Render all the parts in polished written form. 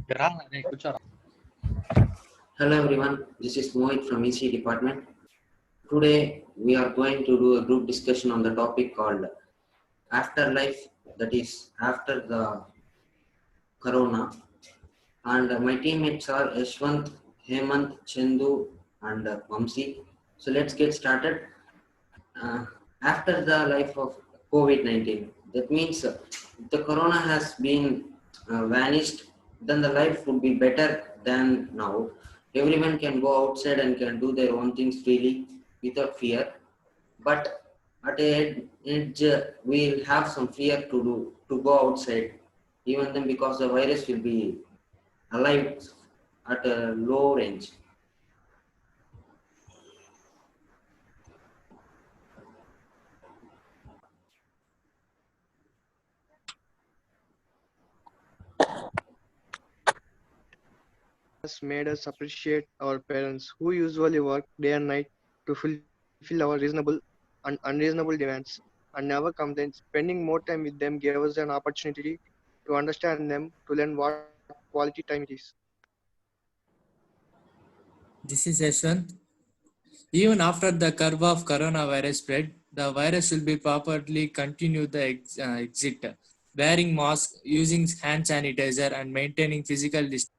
Hello everyone, this is Mohit from EC department. Today we are going to do a group discussion on the topic called afterlife, that is after the corona. And my teammates are Yashwant, Hemant, Chendu and Vamsi. So let's get started. Uh, After the life of COVID-19, that means the corona has been vanished, then the life would be better than now. Everyone can go outside and can do their own things freely without fear. But at a edge, we'll have some fear to go outside, even then because the virus will be alive at a low range. Has made us appreciate our parents who usually work day and night to fulfill our reasonable and unreasonable demands and never complain. Spending more time with them gave us an opportunity to understand them, to learn what quality time it is. This is Yashwant. Even after the curve of coronavirus spread, the virus will be properly continue the exit, wearing mask, using hand sanitizer, and maintaining physical distance.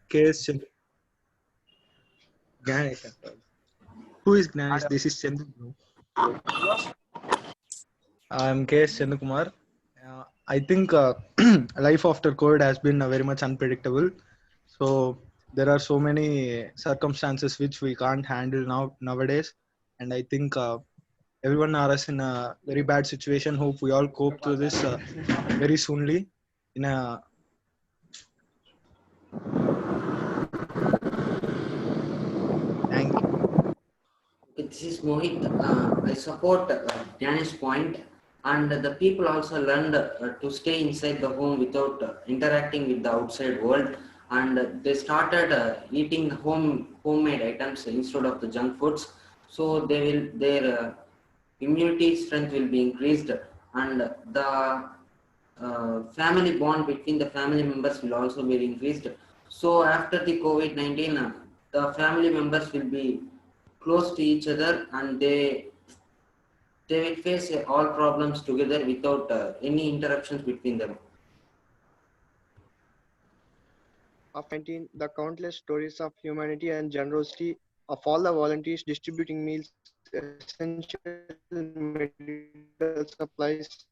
KS Chandu. Ganesh. Who is Ganesh? This is Chandu. I'm KS Chandukumar. I think life after COVID has been very much unpredictable. So there are so many circumstances which we can't handle nowadays, and I think everyone are us in a very bad situation. Hope we all cope through this very soonly. In a thank you. This is Mohit. I support Janice's point, and the people also learned to stay inside the home without interacting with the outside world, and they started eating homemade items instead of the junk foods. So their immunity strength will be increased, and the family bond between the family members will also be increased. So after the COVID-19, the family members will be close to each other, and they will face all problems together without any interruptions between them. Of 19, the countless stories of humanity and generosity of all the volunteers distributing meals, essential medical supplies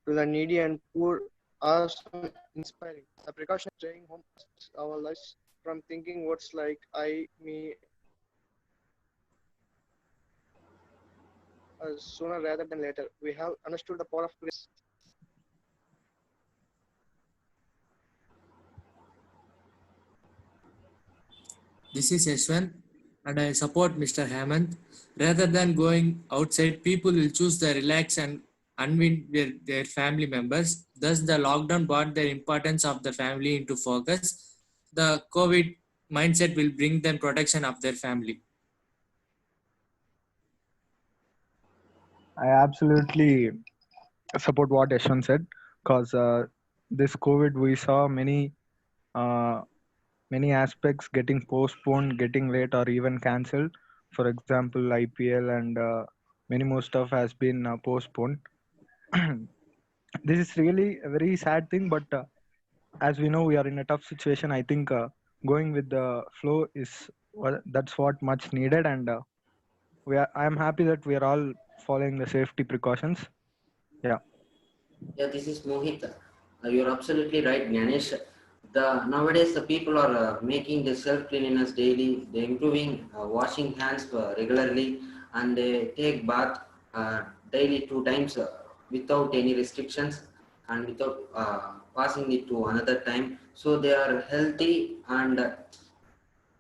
to the needy and poor are so inspiring. The precaution of staying home protects our lives from thinking words like I, me, sooner rather than later. We have understood the power of grace. This is Yashwant, and I support Mr. Hemant. Rather than going outside, people will choose to relax and unwind their family members. Thus, the lockdown brought the importance of the family into focus. The COVID mindset will bring them protection of their family. I absolutely support what Yashwant said because this COVID we saw uh, many aspects getting postponed, getting late, or even cancelled. For example, IPL and many more stuff has been postponed. This is really a very sad thing, but as we know, we are in a tough situation. I think going with the flow is that's what much needed, and I am happy that we are all following the safety precautions. Yeah. Yeah, this is Mohit. You're absolutely right, Ganesh. Nowadays the people are making the self cleanliness daily. They're improving washing hands regularly, and they take bath daily 2 times without any restrictions and without passing it to another time. So they are healthy, and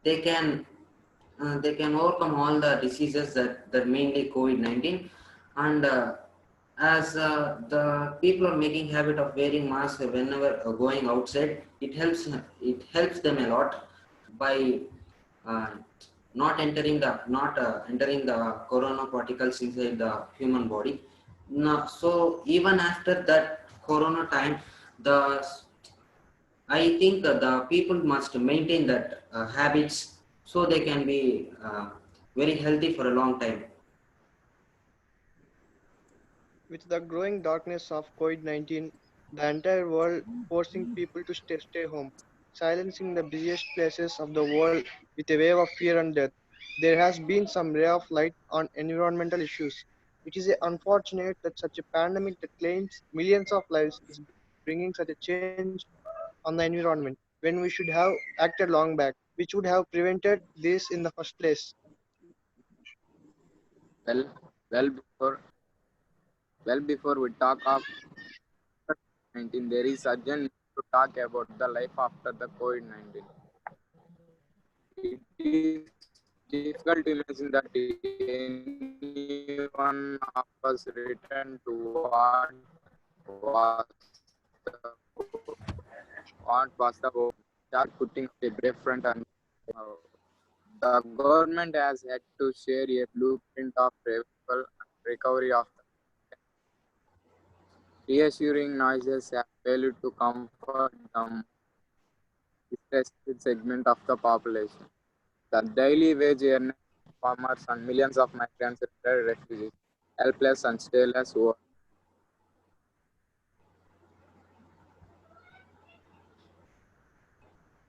they can they can overcome all the diseases that mainly COVID-19, and as the people are making habit of wearing masks whenever going outside. It helps them a lot by uh, not entering the corona particles inside the human body. Now, so even after that corona time, the I think the people must maintain that habits so they can be very healthy for a long time. With the growing darkness of COVID-19, the entire world forcing people to stay home, silencing the busiest places of the world with a wave of fear and death, there has been some ray of light on environmental issues. It is unfortunate that such a pandemic that claims millions of lives is bringing such a change on the environment when we should have acted long back, which would have prevented this in the first place. Well, well before well before we talk of COVID-19, there is urgent need to talk about the life after the COVID-19. It is difficult to imagine that anyone of us return to was the, what was the hope. Start putting up a brave front and uh, the government has had to share a blueprint of revival and recovery of the reassuring noises have failed to comfort the distressed segment of the population. The daily wage earners, farmers, and millions of migrants returned refugees, helpless and stateless who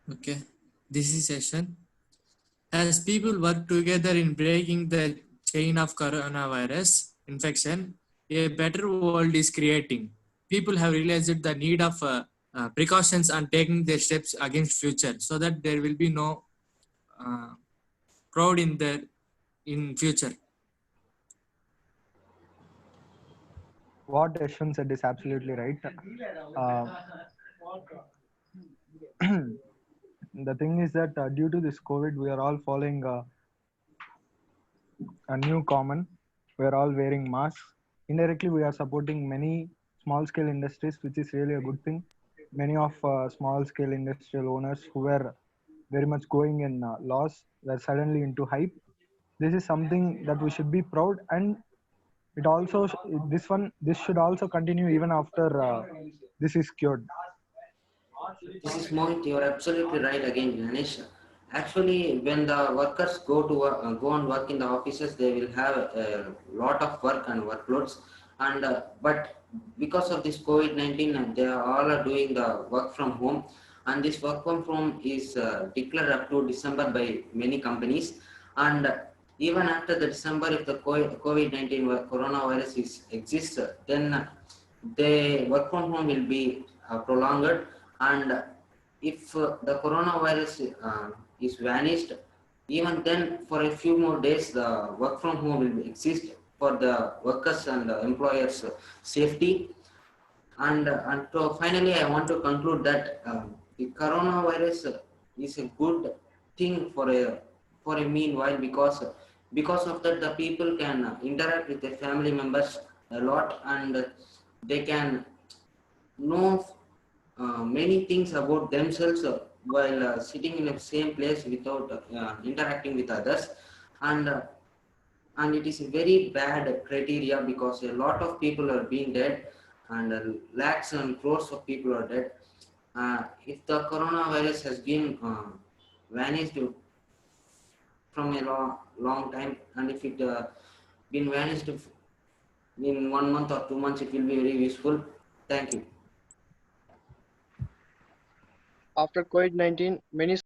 Okay, this is session. As people work together in breaking the chain of coronavirus infection, a better world is creating. People have realized the need of precautions and taking their steps against future, so that there will be no uh, crowd in future. What Ashwin said is absolutely right. Uh, the thing is that due to this COVID, we are all following a new common. We are all wearing masks. Indirectly, we are supporting many small scale industries, which is really a good thing. Many of small scale industrial owners who were very much going in loss were suddenly into hype. This is something that we should be proud, and it also this should also continue even after this is cured. This is Mohit. You are absolutely right again, Ganesh. Actually, when the workers go and work in the offices, they will have a lot of work and workloads. And but because of this COVID-19, they are all are doing the work from home, and this work from home is declared up to December by many companies. And even after the December, if the COVID-19 coronavirus exists, then the work from home will be prolonged. And if the coronavirus is vanished, even then for a few more days the work from home will exist for the workers and the employers safety. And so finally I want to conclude that the coronavirus is a good thing for a meanwhile, because of that the people can interact with their family members a lot, and they can know many things about themselves while sitting in the same place without interacting with others. And uh, and it is a very bad criteria because a lot of people are being dead, and lakhs and crores of people are dead. If the coronavirus has been vanished from a long time, and if it been vanished in 1 month or 2 months, it will be very useful. Thank you. After COVID-19, many